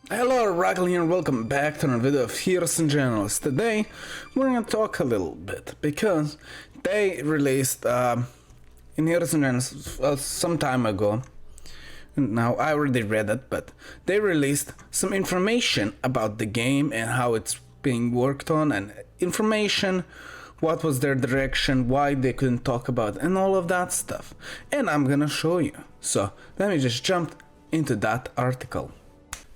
Hello, Rockill here and welcome back to another video of Heroes and Journalists. Today, we're gonna talk a little bit because they released in Heroes and Journalists some time ago. Now, I already read it, but they released some information about the game and how it's being worked on, and information, what was their direction, why they couldn't talk about it, and all of that stuff. And I'm gonna show you. So, let me just jump into that article.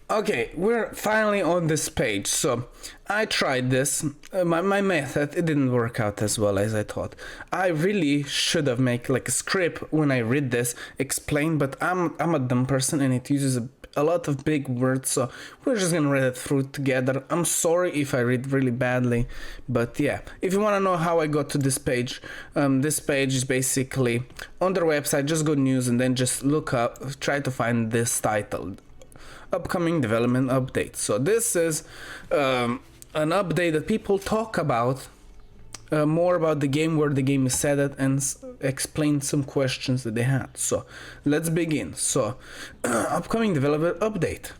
Okay, we're finally on this page. So I tried this. My method, it didn't work out as well as I thought. I really should have made like a script when I read this, explain, but I'm a dumb person and it uses a lot of big words, so we're just gonna read it through together. I'm sorry if I read really badly, but yeah, if you want to know how I got to this page is basically on their website. Just go news and then just look up, try to find this title, upcoming development update. So this is an update that people talk about, more about the game, where the game is set at, and explain some questions that they had. So let's begin. So upcoming development update.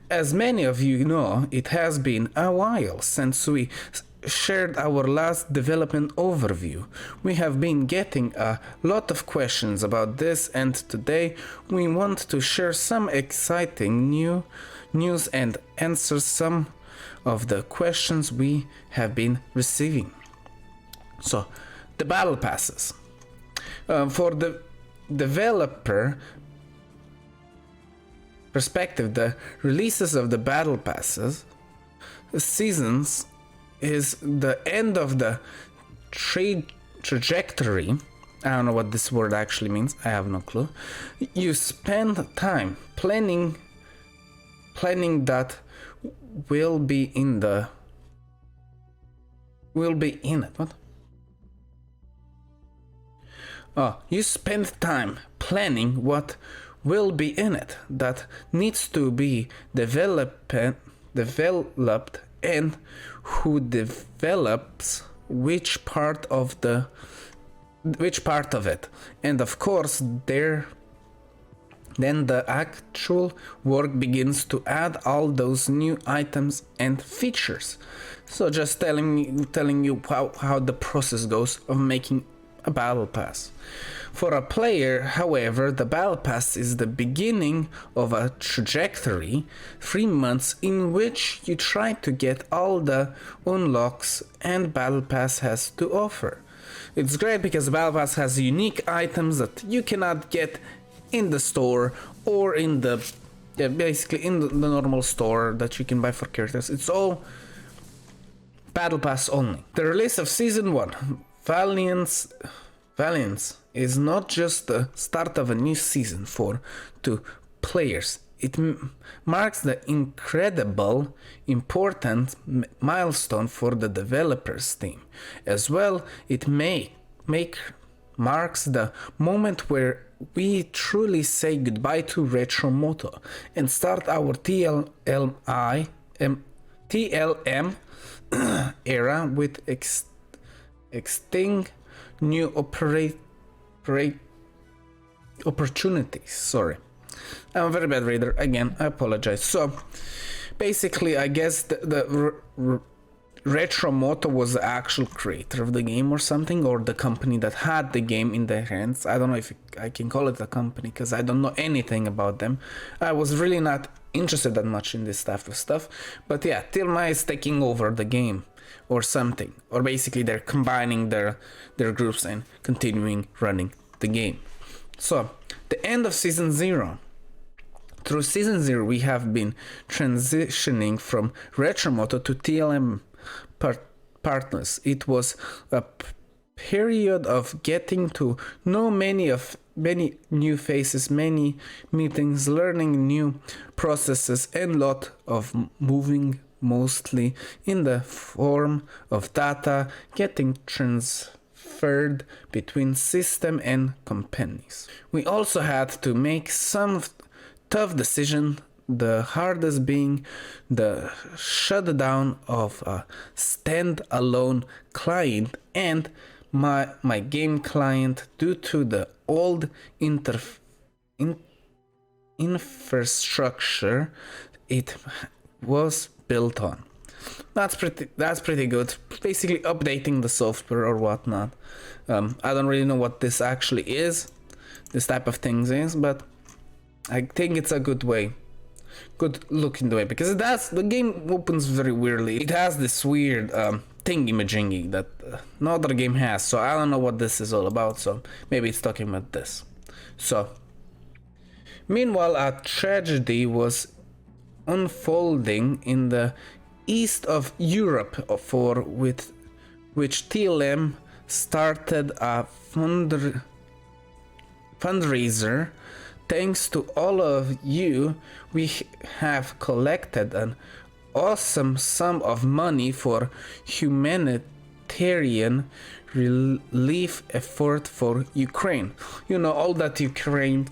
As many of you know, it has been a while since we shared our last development overview. We have been getting a lot of questions about this, and today we want to share some exciting news and answer some of the questions we have been receiving. So, the battle passes. For the developer perspective, the releases of the battle passes seasons is the end of the trajectory. I don't know what this word actually means. I have no clue. You spend time planning that will be in it. What? Oh, you spend time planning what will be in it, that needs to be developed, and who develops which part of it, and of course then the actual work begins to add all those new items and features. So just telling you how the process goes of making a battle pass. For a player, however, the battle pass is the beginning of a trajectory, 3 months in which you try to get all the unlocks and battle pass has to offer. It's great because the battle pass has unique items that you cannot get in the store or in the basically in the normal store that you can buy for characters. It's all battle pass only. The release of season 1, Valiance is not just the start of a new season to players. It marks the incredible important milestone for the developers team. As well, it marks the moment where we truly say goodbye to Retro Moto and start our TLM era with extinct new opportunities. Sorry, I'm a very bad reader. Again, I apologize. So basically, I guess the Retro Moto was the actual creator of the game or something, or the company that had the game in their hands. I don't know if I can call it a company because I don't know anything about them. I was really not interested that much in this type of stuff. But yeah, Tilma is taking over the game or something, or basically they're combining their groups and continuing running the game. So the end of season 0. Through season 0 we have been transitioning from Retromoto to TLM partners. It was a period of getting to know many new faces, many meetings, learning new processes, and lot of moving, mostly in the form of data getting transferred between system and companies. We also had to make some tough decisions, the hardest being the shutdown of a standalone client and my game client due to the old infrastructure it was built on. That's pretty good. Basically updating the software or whatnot. I don't really know what this actually is, this type of things is, but I think it's a good looking way, because the game opens very weirdly. It has this weird thingy-majingy that no other game has, so I don't know what this is all about, so maybe it's talking about this. So, meanwhile, a tragedy was unfolding in the east of Europe, with which TLM started a fundraiser. Thanks to all of you, we have collected an awesome sum of money for humanitarian relief effort for Ukraine. You know, all that Ukraine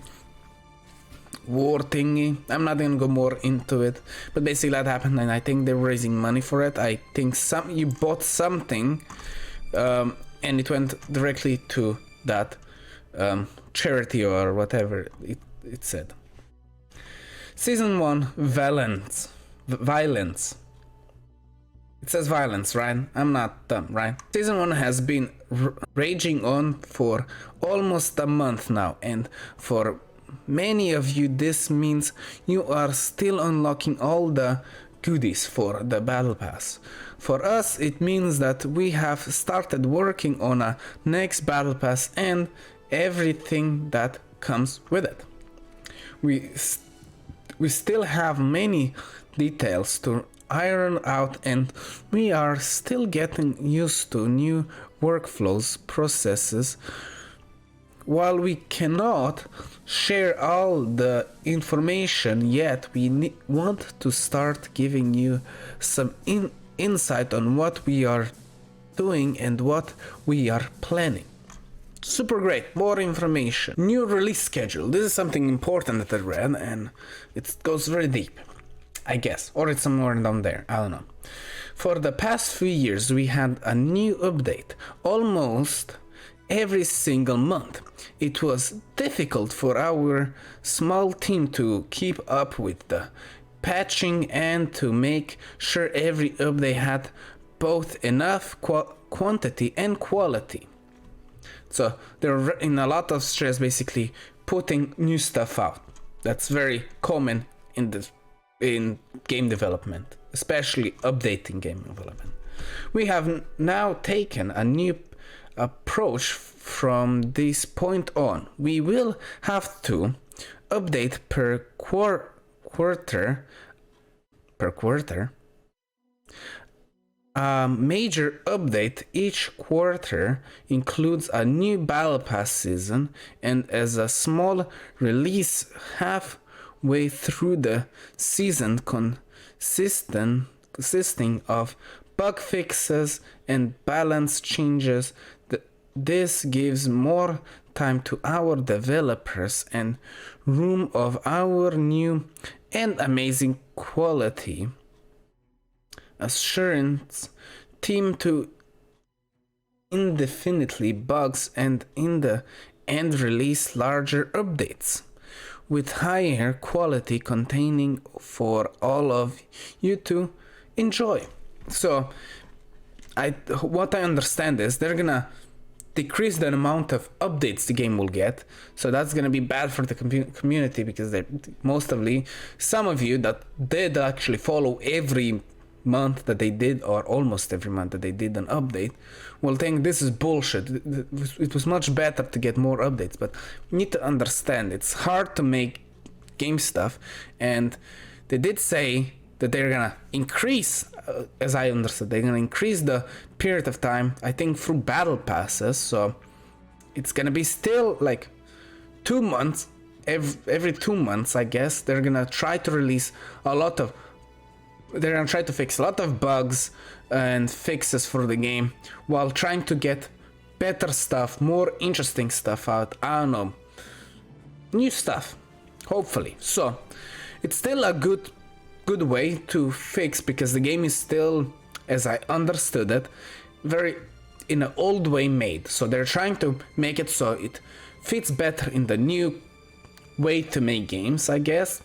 war thingy. I'm not gonna go more into it, but basically that happened, and I think they're raising money for it. I think you bought something, and it went directly to that charity or whatever it said. Season 1, violence. It says violence, right? I'm not dumb, right? Season 1 has been raging on for almost a month now, and for many of you this means you are still unlocking all the goodies for the battle pass. For us it means that we have started working on a next battle pass and everything that comes with it. We still have many details to iron out, and we are still getting used to new workflows, processes. While we cannot share all the information yet, we want to start giving you some insight on what we are doing and what we are planning. Super great, more information. New release schedule. This is something important that I read, and it goes very deep, I guess, or it's somewhere down there, I don't know. For the past few years we had a new update almost every single month. It was difficult for our small team to keep up with the patching and to make sure every update had both enough quantity and quality. So they're in a lot of stress, basically putting new stuff out. That's very common in game development, especially updating game development. We have now taken a new approach from this point on. We will have to update per quarter. A major update each quarter includes a new battle pass season, and as a small release halfway through the season consisting of bug fixes and balance changes. This gives more time to our developers and room of our new and amazing quality assurance team to indefinitely bugs and in the end release larger updates with higher quality containing for all of you to enjoy. So what I understand is they're gonna decrease the amount of updates the game will get, so that's gonna be bad for the community, because some of you that did actually follow every month that they did, or almost every month that they did an update, will think this is bullshit. It was much better to get more updates, but you need to understand it's hard to make game stuff, and they did say that they're gonna increase, as I understood, they're gonna increase the period of time, I think through battle passes, so it's gonna be still like 2 months, every 2 months, I guess. They're gonna try to release they're gonna try to fix a lot of bugs and fixes for the game, while trying to get better stuff, more interesting stuff out. I don't know, new stuff, hopefully. So it's still a good way to fix, because the game is still, as I understood it, very in an old way made. So they're trying to make it so it fits better in the new way to make games, I guess.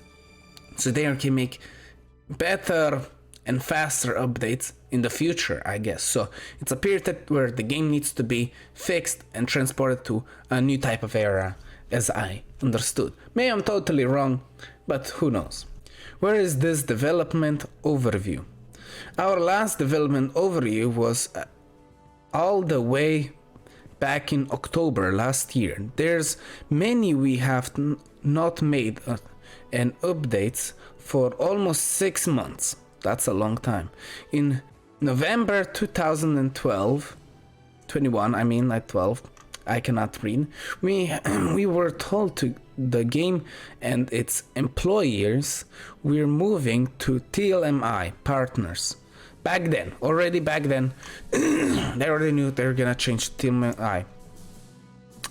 So they can make better and faster updates in the future, I guess. So it's a period where the game needs to be fixed and transported to a new type of era, as I understood. Maybe I'm totally wrong, but who knows. Where is this development overview? Our last development overview was all the way back in October last year. There's many we have not made and updates for almost 6 months. That's a long time. In November 2012, 21, I mean, not 12, I cannot read. We were told to the game and its employers we're moving to TLMI partners. Already back then, they already knew they were gonna change to TLMI.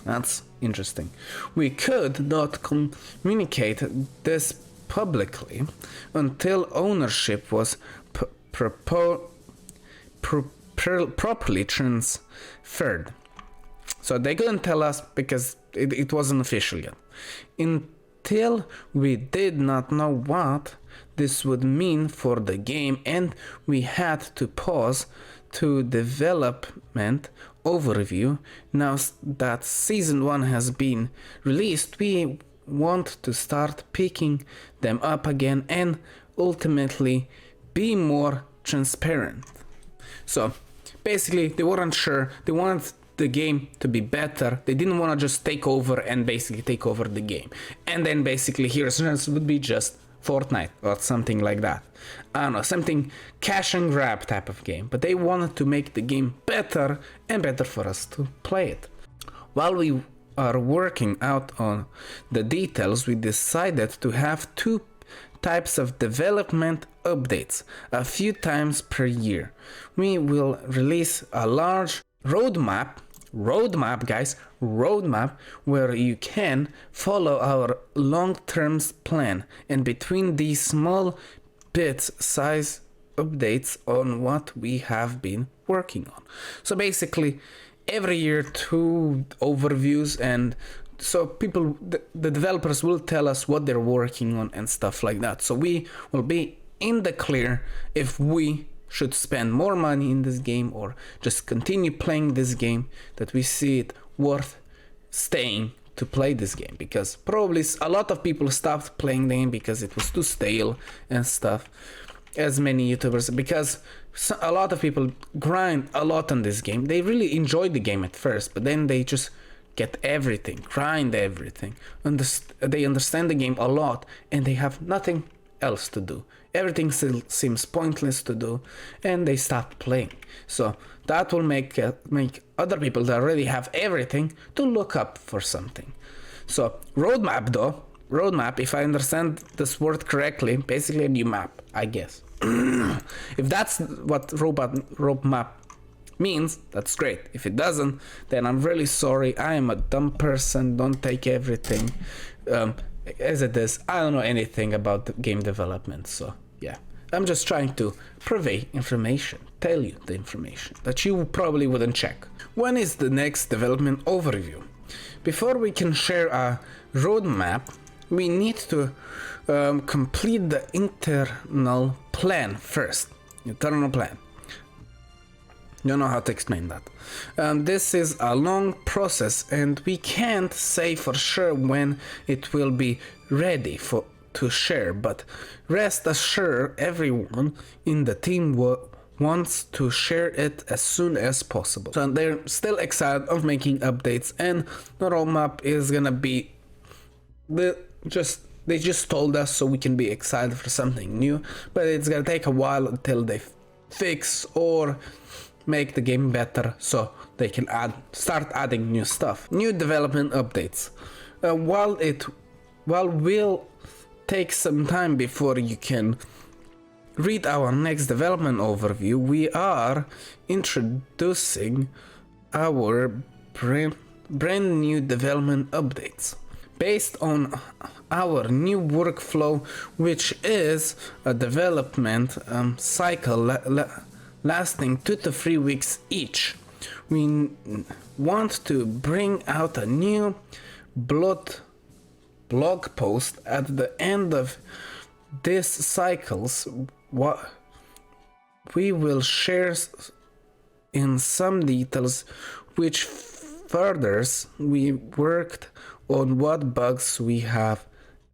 That's interesting. We could not communicate this publicly until ownership was properly transferred. So they couldn't tell us because it wasn't official yet. Until we did not know what this would mean for the game, and we had to pause to development overview. Now that season 1 has been released, we want to start picking them up again and ultimately be more transparent. So basically they weren't sure, they wanted the game to be better, they didn't want to just take over and basically take over the game, and then basically Heroes and Genesis would be just Fortnite or something like that. I don't know, something cash and grab type of game, but they wanted to make the game better and better for us to play it. While we are working out on the details, we decided to have 2 types of development updates a few times per year. We will release a large roadmap, guys, where you can follow our long-term plan, and between these small bits size updates on what we have been working on. So basically every year 2 overviews, and so people, the developers will tell us what they're working on and stuff like that. So we will be in the clear if we should spend more money in this game or just continue playing this game, that we see it worth staying to play this game, because probably a lot of people stopped playing the game because it was too stale and stuff, as many YouTubers, because a lot of people grind a lot on this game. They really enjoy the game at first, but then they just get everything, grind everything, they understand the game a lot and they have nothing else to do. Everything still seems pointless to do, and they stop playing. So that will make other people that already have everything to look up for something. So roadmap, if I understand this word correctly, basically a new map, I guess. If that's what roadmap means, that's great. If it doesn't, then I'm really sorry. I am a dumb person. Don't take everything as it is. I don't know anything about the game development, so yeah, I'm just trying to purvey information, tell you the information that you probably wouldn't check. When is the next development overview? Before we can share a roadmap, we need to complete the internal plan first. Internal plan. Don't know how to explain that. This is a long process, and we can't say for sure when it will be ready to share, but rest assured everyone in the team wants to share it as soon as possible. So they're still excited of making updates, and the roadmap is gonna be they just told us so we can be excited for something new, but it's gonna take a while until they fix or make the game better so they can start adding new stuff, new development updates. While we'll take some time before you can read our next development overview, we are introducing our brand new development updates based on our new workflow, which is a development cycle lasting 2 to 3 weeks each. We want to bring out a new blog post at the end of these cycles, what we will share in some details which furthers we worked on what bugs we have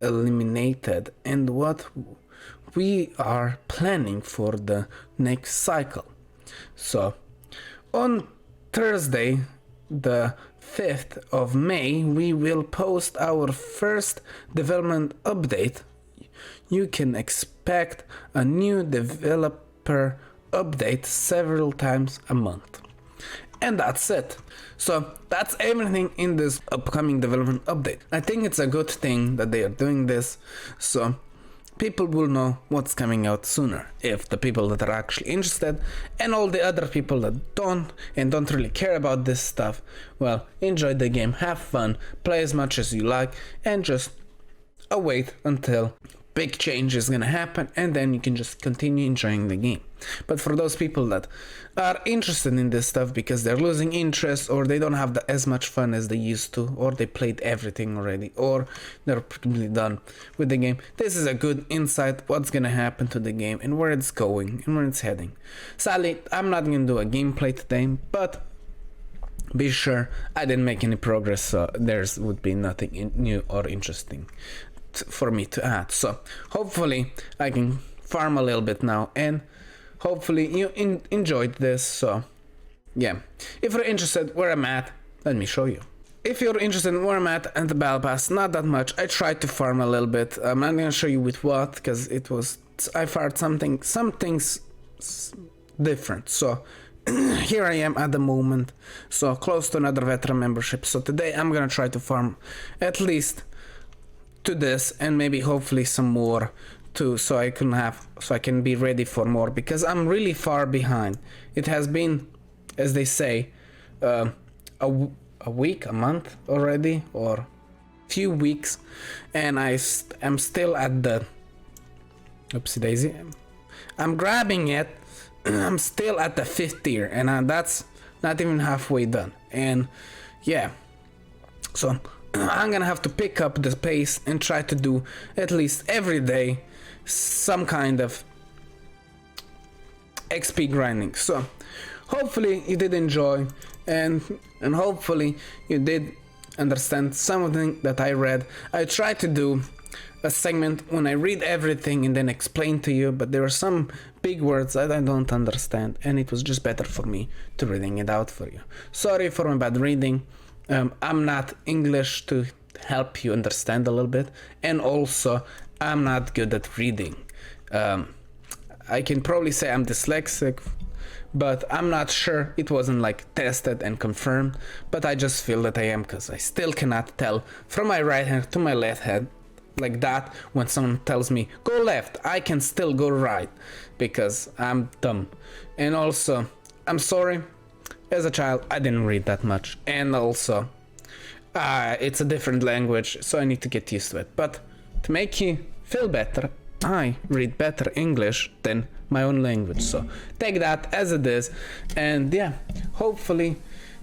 eliminated and what we are planning for the next cycle. So on Thursday the 5th of May we will post our first development update. You can expect a new developer update several times a month. And that's it. So that's everything in this upcoming development update. I think it's a good thing that they are doing this, so people will know what's coming out sooner. If the people that are actually interested and all the other people that don't and don't really care about this stuff, well, enjoy the game, have fun, play as much as you like, and just await until big change is gonna happen, and then you can just continue enjoying the game. But for those people that are interested in this stuff because they're losing interest, or they don't have as much fun as they used to, or they played everything already, or they're completely done with the game, this is a good insight what's gonna happen to the game and where it's going and where it's heading. Sadly, I'm not gonna do a gameplay today, but be sure I didn't make any progress, so there's would be nothing new or interesting for me to add. So hopefully I can farm a little bit now, and hopefully you enjoyed this. So yeah, if you're interested where I'm at, let me show you. If you're interested in where I'm at and the battle pass, not that much. I tried to farm a little bit. I'm not gonna show you with what, because I farmed some things different. So here I am at the moment, so close to another veteran membership. So today I'm gonna try to farm at least to this, and maybe hopefully some more too, so I can be ready for more, because I'm really far behind. It has been, as they say, a week, a month already, or few weeks, and I'm still at the oopsie daisy. I'm grabbing it. I'm still at the 5th tier, and that's not even halfway done. And yeah, so I'm gonna have to pick up the pace and try to do at least every day some kind of XP grinding. So hopefully you did enjoy, and hopefully you did understand something that I read. I tried to do a segment when I read everything and then explain to you, but there are some big words that I don't understand, and it was just better for me to reading it out for you. Sorry for my bad reading. I'm not English to help you understand a little bit, and also I'm not good at reading. I can probably say I'm dyslexic, but I'm not sure. It wasn't like tested and confirmed, but I just feel that I am, because I still cannot tell from my right hand to my left hand like that. When someone tells me go left, I can still go right, because I'm dumb. And also, I'm sorry, as a child I didn't read that much, and also it's a different language, so I need to get used to it. But to make you feel better, I read better English than my own language, so take that as it is. And yeah, hopefully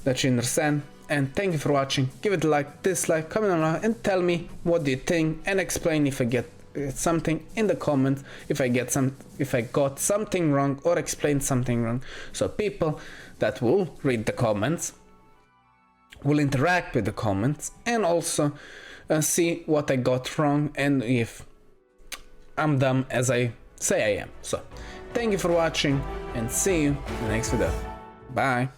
that you understand, and thank you for watching. Give it a like, dislike, comment below, and tell me what do you think, and explain if I get something in the comments, if I got something wrong or explained something wrong, so people that will read the comments will interact with the comments, and also see what I got wrong and if I'm dumb as I say I am. So thank you for watching, and see you in the next video. Bye.